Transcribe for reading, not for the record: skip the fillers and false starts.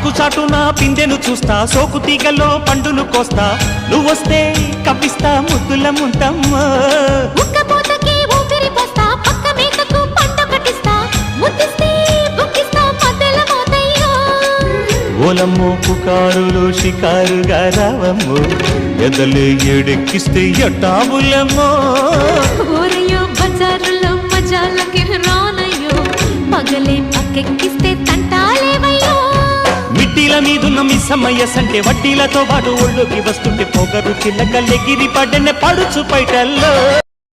ఆకు చాటున పిందెను చూస్తా, సోకు తీగల్లో పండును కోస్తా, నువ్వొస్తే కప్పిస్తా ముద్దుల ముంతమ్మ. ఉక్కపోతకి ఊపిరి పోస్తా, పక్క మేకకు పంట కట్టిస్తా, ముద్దిస్తే బుక్కిస్తా మధ్యల మోతయ్యో. ఓలమ్మో పుకారులు షికారుగా రావమ్మో, ఎదలే ఏడెక్కిస్తే ఎట్టాబులమ్మో. ఊరయ్యో బజారులో మజాలకి రానయ్యో, పగలే పక్కెక్కిస్తే తంటాలేవయ్యో. మిట్టిల మీదున్న మిస్సమ్మయ్య సంటే వడ్డీలతో పాటు ఒళ్ళోకి వస్తుంటే పొగరు చిల్లకల్లెగిరి పడ్డనే పడుచు పైటల్లో.